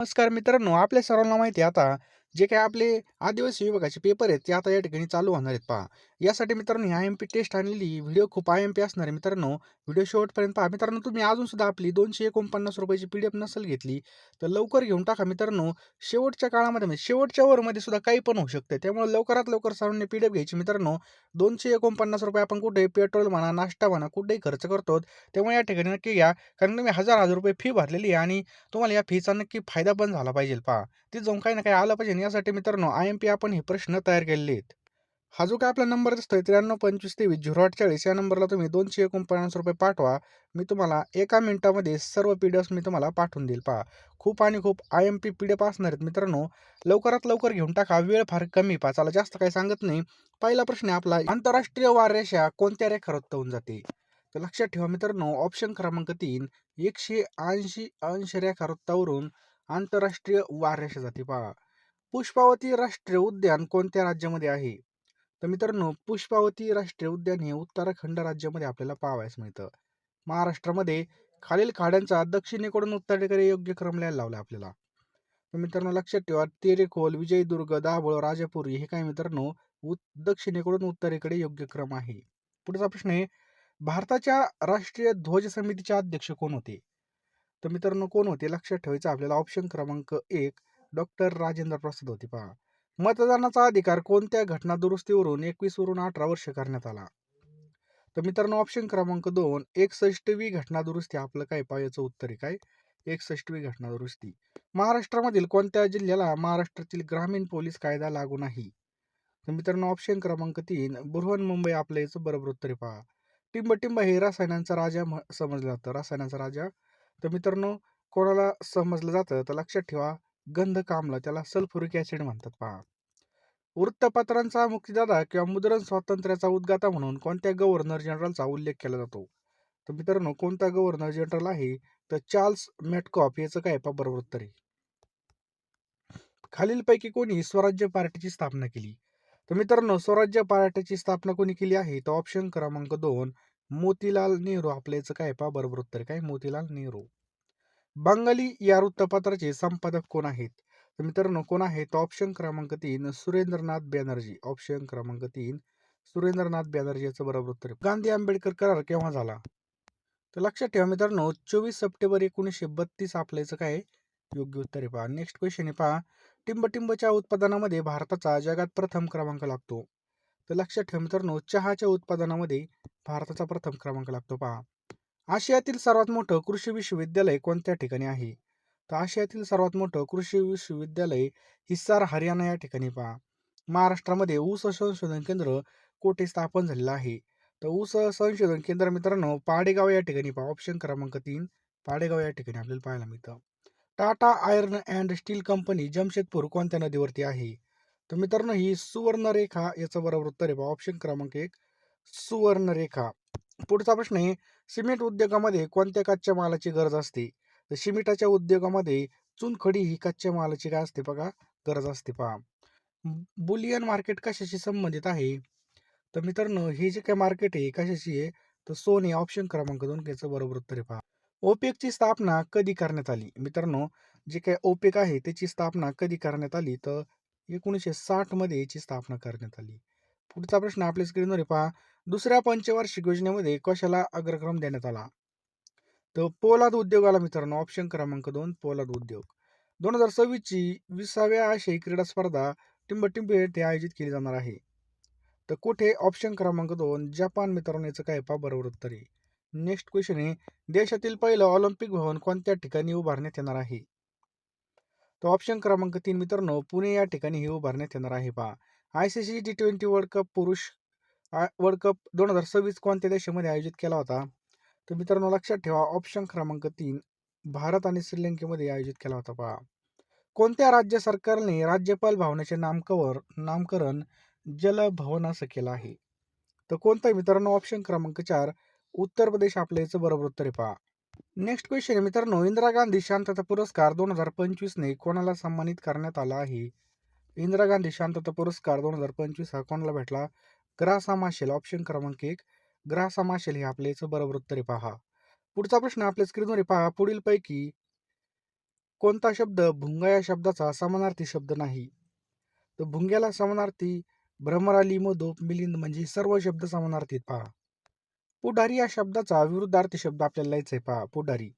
नमस्कार मित्रांनो, आपल्या सर्वांना माहिती आहे आता जे काही आपले आदिवासी विभागाचे पेपर आहेत ते आता या ठिकाणी चालू होणार आहेत पहा. यासाठी मित्रांनो ही आय-एम-पी टेस्ट आणलेली व्हिडिओ खूप आय-एम-पी असणार आहे मित्रांनो. व्हिडिओ शेवटपर्यंत पहा. मित्रांनो तुम्ही अजून सुद्धा आपली ₹249 ची पी-डी-एफ नसेल घेतली, तर लवकर घेऊन टाका मित्रांनो. शेवटच्या काळामध्ये म्हणजे शेवटच्या ओव्हरमध्ये सुद्धा काही पण होऊ शकतं. त्यामुळे लवकरात लवकर सर्वांनी पी-डी-एफ घ्यायची मित्रांनो. ₹249 आपण कुठेही पेट्रोल म्हणा, नाश्ता म्हणा कुठेही खर्च करतो. त्यामुळे या ठिकाणी नक्की घ्या. कारण तुम्ही हजार-हजार रुपये फी भरलेली आहे आणि तुम्हाला या फीचा नक्की फायदा पण झाला पाहिजे पहा. ते जाऊन काही ना काही आलं पाहिजे. यासाठी मित्रांनो आय-एम-पी आपण हे प्रश्न तयार केलेले आहेत. हा जो काही आपला नंबर दिसतोय 9325230840 या नंबरला तुम्ही ₹249 पाठवा. मी तुम्हाला एका मिनिटामध्ये सर्व पी-डी-एफ्स मी तुम्हाला पाठवून देईल पहा. खूप आणि खूप आय-एम-पी पी-डी-एफ असणार आहेत मित्रांनो. लवकरात लवकर घेऊन टाका. वेळ फार कमी पहा. चला जास्त काही सांगत नाही. पहिला प्रश्न आहे आपला, आंतरराष्ट्रीय वाररेषा कोणत्या रेखावृत्तावरून जाते? तर लक्षात ठेवा मित्रांनो, ऑप्शन क्रमांक 3 180 अंश रेखावृत्तावरून आंतरराष्ट्रीय वाररेषा जाते पहा. पुष्पावती राष्ट्रीय उद्यान कोणत्या राज्यामध्ये आहे? तर मित्रांनो, पुष्पावती राष्ट्रीय उद्यान हे उत्तराखंड राज्यामध्ये आपल्याला पाहावयास मिळतं. महाराष्ट्रामध्ये खालील खाड्यांचा दक्षिणेकडून उत्तरेकडे योग्य क्रम लिहायला लावला आपल्याला. तर मित्रांनो लक्षात ठेवा, तेरेखोल, विजयदुर्ग, दाभोळ, राजापुरी हे काय मित्रांनो दक्षिणेकडून उत्तरेकडे योग्य क्रम आहे. पुढचा प्रश्न आहे, भारताच्या राष्ट्रीय ध्वज समितीचे अध्यक्ष कोण होते? तर मित्रांनो कोण होते लक्षात ठेवायचं आपल्याला. ऑप्शन क्रमांक 1 डॉक्टर राजेंद्र प्रसाद होते पहा. मतदानाचा अधिकार कोणत्या घटना दुरुस्तीवरून 21 वरून 18 वर्ष करण्यात आला? तर मित्रांनो ऑप्शन क्रमांक 2 61वी घटना दुरुस्ती आपलं काय पाहायचं उत्तर आहे काय 61वी घटना दुरुस्ती. महाराष्ट्रामधील कोणत्या जिल्ह्याला महाराष्ट्रातील ग्रामीण पोलीस कायदा लागू नाही? तर मित्रांनो ऑप्शन क्रमांक 3 बृहन्मुंबई आपलं याचं बरोबर उत्तर आहे पहा. टिंबटिंब हे रसायनांचा राजा समजलं जातं, रसायनांचा राजा. तर मित्रांनो कोणाला समजलं जातं तर लक्षात ठेवा, गंधकामला, त्याला सल्फ्युरिक ऍसिड म्हणतात पहा. वृत्तपत्रांचा मुक्तिदाता किंवा मुद्रण स्वातंत्र्याचा उद्गाता म्हणून कोणत्या गव्हर्नर जनरलचा उल्लेख केला जातो? तर मित्रांनो कोणता गव्हर्नर जनरल आहे? तर चार्ल्स मेटकॉफ याचं काय बरोबर उत्तर आहे. खालीलपैकी कोणी स्वराज्य पार्टीची स्थापना केली? तर मित्रांनो स्वराज्य पार्टीची स्थापना कोणी केली आहे? तर ऑप्शन क्रमांक 2 मोतीलाल नेहरू आपल्या याचं काय बरोबर उत्तर काय मोतीलाल नेहरू. बंगाली या वृत्तपत्राचे संपादक कोण आहेत? तर मित्रांनो कोण आहेत? तर ऑप्शन क्रमांक 3 सुरेंद्रनाथ बॅनर्जी. ऑप्शन क्रमांक 3 सुरेंद्रनाथ बॅनर्जी याचं बरोबर उत्तर आहे. गांधी आंबेडकर करार केव्हा झाला? तर लक्षात ठेवा मित्रांनो 24 सप्टेंबर 1932 आपलं याचं काय योग्य उत्तर आहे पहा. नेक्स्ट क्वेश्चन आहे पहा, टिंबटिंबच्या उत्पादनामध्ये भारताचा जगात प्रथम क्रमांक लागतो. तर लक्षात ठेवा मित्रांनो चहाच्या उत्पादनामध्ये भारताचा प्रथम क्रमांक लागतो पहा. आशियातील सर्वात मोठं कृषी विश्वविद्यालय कोणत्या ठिकाणी आहे? तर आशियातील सर्वात मोठं कृषी विश्वविद्यालय हिसार हरियाणा या ठिकाणी पहा. महाराष्ट्रामध्ये ऊस संशोधन केंद्र कोठे स्थापन झालेलं आहे? तर ऊस संशोधन केंद्र मित्रांनो पाडेगाव या ठिकाणी पहा. ऑप्शन क्रमांक 3 पाडेगाव या ठिकाणी आपल्याला पाहायला मिळतं. Tata iron and still company Jamshedpur कोणत्या नदीवरती आहे? तर मित्रांनो ही सुवर्णरेखा याचं बरोबर उत्तर आहे पहा. ऑप्शन क्रमांक 1 सुवर्णरेखा. पुढचा प्रश्न आहे, सिमेंट उद्योगामध्ये कोणत्या कच्च्या मालाची गरज असते? तर सिमेंटाच्या उद्योगामध्ये चुनखडी ही कच्च्या मालाची काय असते बघा गरज असते पहा. बुलियन मार्केट कशाशी संबंधित आहे? तर मित्रांनो हे जे काय मार्केट आहे कशाशी आहे? तर सोने. ऑप्शन क्रमांक 2 याचं बरोबर उत्तर आहे पहा. ओपेकची स्थापना कधी करण्यात आली? मित्रांनो जे काय ओपेक आहे त्याची स्थापना कधी करण्यात आली? तर 1960 मध्ये याची स्थापना करण्यात आली. पुढचा प्रश्न आपल्या स्क्रीनवर आहे पहा, दुसऱ्या पंचवार्षिक योजनेमध्ये कशाला अग्रक्रम देण्यात आला? तर पोलाद उद्योगाला मित्रांनो. ऑप्शन क्रमांक 2 पोलाद उद्योग. 2026 ची 20व्या आशियाई क्रीडा स्पर्धा टिंबटिंब येथे आयोजित केली जाणार आहे. तर कुठे? ऑप्शन क्रमांक 2 जपान मित्रांनो याचं काय बरोबर उत्तर आहे. नेक्स्ट क्वेश्चन आहे, देशातील पहिलं ऑलिम्पिक भवन कोणत्या ठिकाणी उभारण्यात येणार आहे? तर ऑप्शन क्रमांक 3 मित्रांनो पुणे या ठिकाणी हे उभारण्यात येणार आहे पहा. ICC T20 वर्ल्ड कप पुरुष वर्ल्ड कप 2026 कोणत्या देशामध्ये आयोजित केला होता? तर मित्रांनो लक्षात ठेवा ऑप्शन क्रमांक 3 भारत आणि श्रीलंकेमध्ये आयोजित केला होता पहा. कोणत्या राज्य सरकारने राज्यपाल भवनाचे नामकरण जलभवन असं केलं आहे? तर कोणता मित्रांनो? ऑप्शन क्रमांक 4 उत्तर प्रदेश आपल्या याचं बरोबर उत्तर आहे पहा. नेक्स्ट क्वेश्चन आहे मित्रांनो, इंदिरा गांधी शांतता पुरस्कार 2025 ने कोणाला सन्मानित करण्यात आला आहे? इंदिरा गांधी शांतता पुरस्कार 2025 हा कोणाला भेटला? ग्रासा माशेल. ऑप्शन क्रमांक 1 ग्रासा माशेल हे आपल्या याचं बरोबर उत्तर आहे पहा. पुढचा प्रश्न आपल्या स्क्रीनवर आहे पहा, पुढील पैकी कोणता शब्द भुंगा या शब्दाचा समानार्थी शब्द नाही? तर भुंग्याला समानार्थी भ्रमराली, मधोप, मिलिंद म्हणजे सर्व शब्द समानार्थी आहेत पहा. पुढारी या शब्दाचा विरुद्धार्थी शब्द आपल्याला लिहायचा आहे पहा, पुढारी.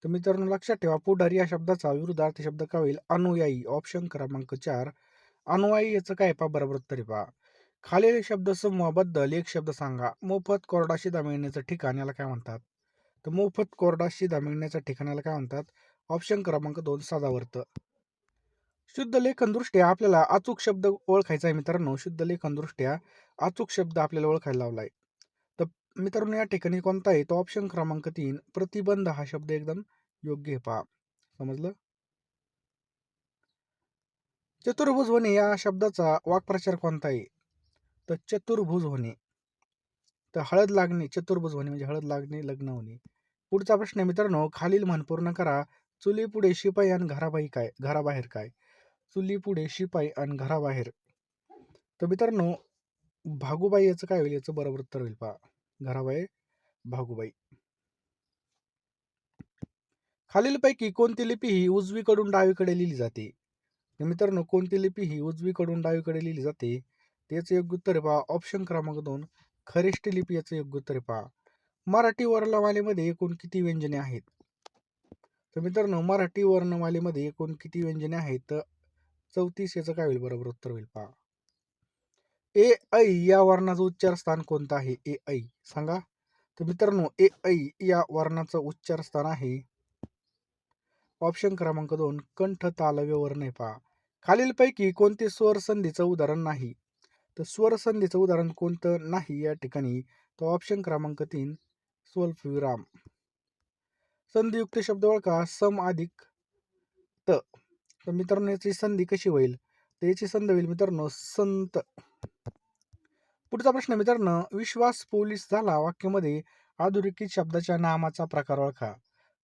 तर मित्रांनो लक्षात ठेवा, पुढारी या शब्दाचा विरुद्धार्थी शब्द काय होईल? अनुयायी. ऑप्शन क्रमांक 4 अनुयायी याचं काय पहा बरोबर उत्तर आहे पहा. खालील शब्दसमूहाबद्दल एक शब्द सांगा. मोफत कोरडा शिधा मिळण्याचं ठिकाण याला काय म्हणतात? तर मोफत कोरडा शिधा मिळण्याच्या ठिकाणाला काय म्हणतात? ऑप्शन क्रमांक 2 सदावर्त. शुद्ध लेखनदृष्ट्या आपल्याला अचूक शब्द ओळखायचा आहे मित्रांनो. शुद्ध लेखनदृष्ट्या अचूक शब्द आपल्याला ओळखायला लावलाय. तर मित्रांनो या ठिकाणी कोणता आहे? तो ऑप्शन क्रमांक 3 प्रतिबंध हा शब्द एकदम योग्य आहे पहा. समजलं? चतुर्भुज होणे या शब्दाचा वाक्प्रचार कोणता आहे? तर चतुर्भुज होणे. तर हळद लागणे, चतुर्भुज होणे म्हणजे हळद लागणे, लग्न होणे. पुढचा प्रश्न आहे मित्रांनो, खालील म्हण पूर्ण करा. चुलीपुढे शिपाई आणि घराबाहेर काय? चुलीपुढे शिपाई आणि घराबाहेर. तर मित्रांनो भागूबाई याचं काय होईल? याचं बरोबर उत्तर होईल पहा. घराबाहेर भागूबाई. खालीलपैकी कोणती लिपी ही उजवीकडून डावीकडे लिहिली जाते? तर मित्रांनो कोणती लिपी ही उजवीकडून डावीकडे लिहिली जाते? त्याचं योग्य उत्तर आहे पहा ऑप्शन क्रमांक 2 खरिष्टी लिपी याचं योग्य उत्तर आहे पहा. मराठी वर्णमालेमध्ये एकूण किती व्यंजने आहेत? तर मित्रांनो मराठी वर्णमालेमध्ये एकूण किती व्यंजने आहेत? तर 34 याचं काय होईल बरोबर उत्तर होईल पहा. ए ऐ या वर्णाचं उच्चार स्थान कोणतं आहे? ए ऐ सांगा. तर मित्रांनो ए ऐ या वर्णाचं उच्चार स्थान आहे ऑप्शन क्रमांक 2 कंठ तालव्य वर्ण आहे पहा. खालीलपैकी कोणते स्वर संधीचं उदाहरण नाही? तर स्वर संधीचं उदाहरण कोणतं नाही या ठिकाणी? तो ऑप्शन क्रमांक 3 स्वल्पविराम. संधियुक्त शब्द ओळखा. सम अधिक त. तर मित्रांनो याची संधी कशी होईल? तर याची संधी होईल मित्रांनो संत. पुढचा प्रश्न मित्रांनो, विश्वास पोलीस झाला वाक्यामध्ये अधोरेखित शब्दाच्या नामाचा प्रकार ओळखा.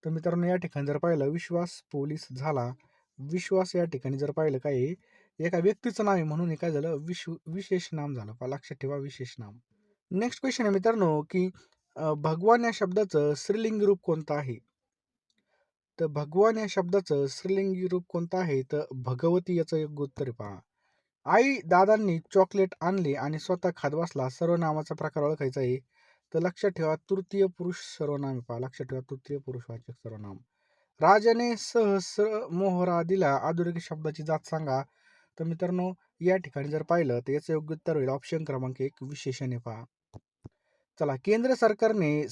तर मित्रांनो या ठिकाणी जर पाहिलं विश्वास पोलीस झाला, विश्वास या ठिकाणी जर पाहिलं काय आहे, एका व्यक्तीचं नाव आहे म्हणून हे काय झालं विशेष नाम झालं. लक्षात ठेवा विशेष नाम. नेक्स्ट क्वेश्चन आहे मित्रांनो की भगवान या शब्दाचं स्त्रीलिंगी रूप कोणतं आहे? तर भगवान या शब्दाचं स्त्रीलिंगी रूप कोणतं आहे? तर भगवती याचं योग्य उत्तर आहे पहा. आई दादांनी चॉकलेट आणले आणि स्वतः खात बसला. सर्वनामाचा प्रकार ओळखायचा आहे. तर लक्षात ठेवा तृतीय पुरुष सर्वनाम पहा. लक्षात ठेवा तृतीय पुरुषवाचक सर्वनाम. राजाने सहस्र मोहरा दिला. अधोरेखित शब्दाची जात सांगा. तर मित्रांनो या ठिकाणी जर पाहिलं तर याचं योग्य उत्तर होईल ऑप्शन क्रमांक 1 विशेषण आहे पहा. चला केंद्र सरकारने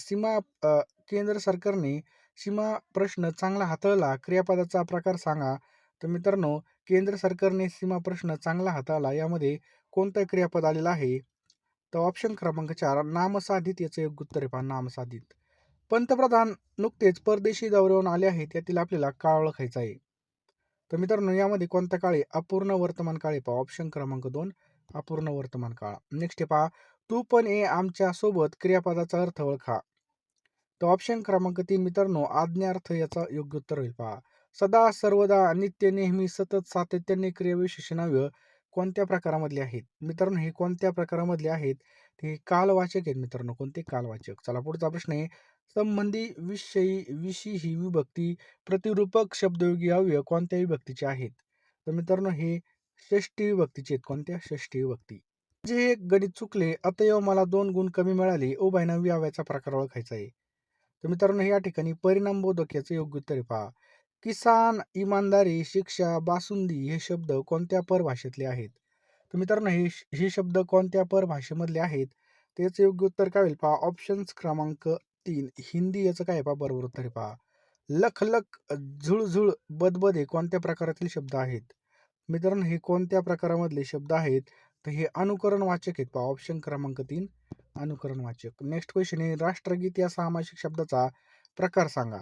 सीमा प्रश्न चांगला हाताळला. क्रियापदाचा प्रकार सांगा. तर मित्रांनो केंद्र सरकारने सीमा प्रश्न चांगला हाताळला यामध्ये कोणतं क्रियापद आलेलं आहे? तर ऑप्शन क्रमांक 4 नामसाधित याचं योग्य उत्तर आहे पहा नामसाधित. पंतप्रधान नुकतेच परदेशी दौऱ्यावरून आले आहेत यातील आपल्याला काळ ओळखायचा आहे. तर मित्रांनो यामध्ये कोणता काळ आहे? अपूर्ण वर्तमान काळ आहे पहा ऑप्शन क्रमांक 2 अपूर्ण वर्तमान काळ. नेक्स्ट आहे पहा तू पण ये आमच्या सोबत क्रियापदाचा अर्थ ओळखा. तर ऑप्शन क्रमांक 3 मित्रांनो आज्ञार्थ याचा योग्य उत्तर होईल पहा. सदा सर्वदा नित्य नेहमी सतत सातत्याने क्रियाविशेषणावय कोणत्या प्रकारामधले आहेत? मित्रांनो हे कोणत्या प्रकारामधले आहेत? ते कालवाचक आहेत मित्रांनो. कोणते? कालवाचक. चला पुढचा प्रश्न आहे संबंधी विषयी विशी ही विभक्ती प्रतिरूपक शब्दयोगी अव्यय कोणत्या विभक्तीचे आहेत? तर मित्रांनो हे षष्टी विभक्तीचे आहेत. कोणत्या? षष्टी विभक्ती. जे हे गणित चुकले अतएव मला 2 गुण कमी मिळाले उभयनव्य अव्ययाचा प्रकार ओळखायचा आहे. तर मित्रांनो या ठिकाणी परिणाम बोधक याचं योग्य उत्तर आहे पहा. किसान, इमानदारी, शिक्षा, बासुंदी हे शब्द कोणत्या परभाषेतले आहेत? तर मित्रांनो हे शब्द कोणत्या परभाषेमधले आहेत? त्याचं योग्य उत्तर काय होईल पहा ऑप्शन्स क्रमांक 3 हिंदी याचं काय आहे पहा बरोबर उत्तर आहे पहा. लख, झुळझुळ, बदबद हे कोणत्या प्रकारातील शब्द आहेत? मित्रांनो हे कोणत्या प्रकारामधले शब्द आहेत? तर हे अनुकरण वाचक आहेत पहा ऑप्शन क्रमांक 3 अनुकरण वाचक. नेक्स्ट क्वेश्चन आहे राष्ट्रगीत या सामासिक शब्दाचा प्रकार सांगा.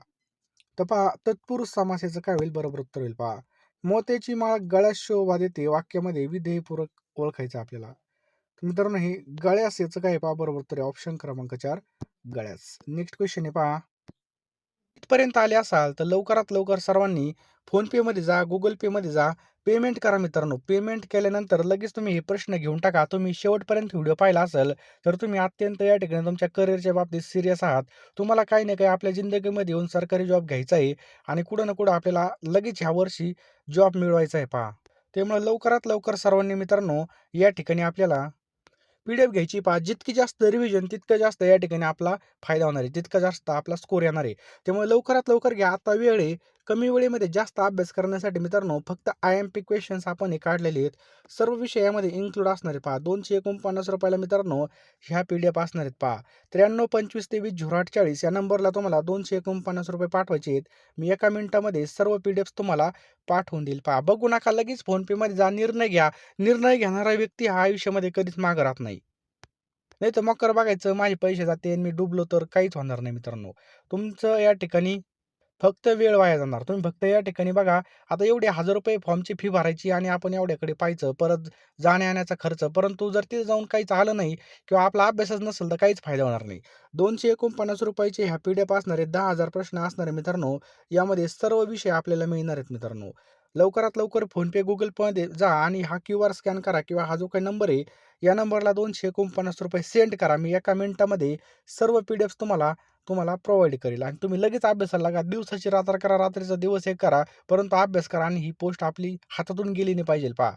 तर पहा तत्पुरुष समासाचं काय होईल बरोबर उत्तर होईल पहा. मोत्याची माळ गळ्यास शोभा देते वाक्यामध्ये विधेयपूर्वक ओळखायचं आपल्याला. तर मित्रांनो हे गळ्यास याचं काय आहे पहा बरोबर उत्तर आहे ऑप्शन क्रमांक 4 गळ्यास. नेक्स्ट क्वेश्चन आहे पहा इथपर्यंत आले असाल तर लवकरात लवकर सर्वांनी फोनपेमध्ये जा, Google पेमध्ये जा, पेमेंट करा मित्रांनो. पेमेंट केल्यानंतर लगेच तुम्ही हे प्रश्न घेऊन टाका. तुम्ही शेवटपर्यंत व्हिडिओ पाहिला असेल, तर तुम्ही अत्यंत या ठिकाणी तुमच्या करिअरच्या बाबतीत सीरियस आहात. तुम्हाला काही ना काही आपल्या जिंदगीमध्ये येऊन सरकारी जॉब घ्यायचा आहे आणि कुठं ना कुठं आपल्याला लगेच ह्या वर्षी जॉब मिळवायचा आहे पहा. त्यामुळे लवकरात लवकर सर्वांनी मित्रांनो या ठिकाणी आपल्याला पी-डी-एफ घ्यायची पहा. जितकी जास्त रिव्हिजन तितकं जास्त या ठिकाणी आपला फायदा होणार आहे. तितका जास्त आपला स्कोर येणार आहे. त्यामुळे लवकरात लवकर घ्या. आता वेळ आहे. कमी वेळेमध्ये जास्त अभ्यास करण्यासाठी मित्रांनो फक्त आय-एम-पी क्वेश्चन्स आपण हे काढलेले आहेत. सर्व विषय यामध्ये इन्क्लूड असणार आहे पहा. ₹249 ला मित्रांनो ह्या पी-डी-एफ असणार आहेत पहा. 9325230840 या नंबरला तुम्हाला ₹249 पाठवायचे आहेत. मी एका मिनिटामध्ये सर्व पी-डी-एफ्स तुम्हाला पाठवून देईल पहा. बघू नका लगेच फोनपेमध्ये जा, निर्णय घ्या. निर्णय घेणारा व्यक्ती हा आयुष्यामध्ये कधीच मागे राहत नाही. नाहीतर मकर बघायचं माझे पैसे जातील मी डुबलो तर काहीच होणार नाही मित्रांनो. तुमचं या ठिकाणी फक्त वेळ वाया जाणार. तुम्ही फक्त या ठिकाणी बघा आता एवढे ₹1000 फॉर्मची फी भरायची आणि आपण एवढ्याकडे पाहायचं. परत जाण्या-येण्याचा खर्च. परंतु जर तिथे जाऊन काहीच आलं नाही किंवा आपला अभ्यासच नसेल तर काहीच फायदा होणार नाही. ₹249 चे ह्या पी-डी-एफ असणार आहेत. 10,000 प्रश्न असणार आहे मित्रांनो. यामध्ये सर्व विषय आपल्याला मिळणार आहेत मित्रांनो. लवकरात लवकर फोनपे, Google Peमध्ये जा आणि हा क्यूआर स्कॅन करा किंवा हा जो काही नंबर आहे, या नंबरला ₹249 सेंड करा. मी एका मिनिटामध्ये सर्व पी-डी-एफ्स तुम्हाला तुम्हाला प्रोव्हाईड करेल आणि तुम्ही लगेच अभ्यासाला लागा. दिवसाची रात्र करा, रात्रीचा दिवस एक करा, परंतु अभ्यास करा आणि ही पोस्ट आपली हातातून गेली नाही पाहिजे पहा.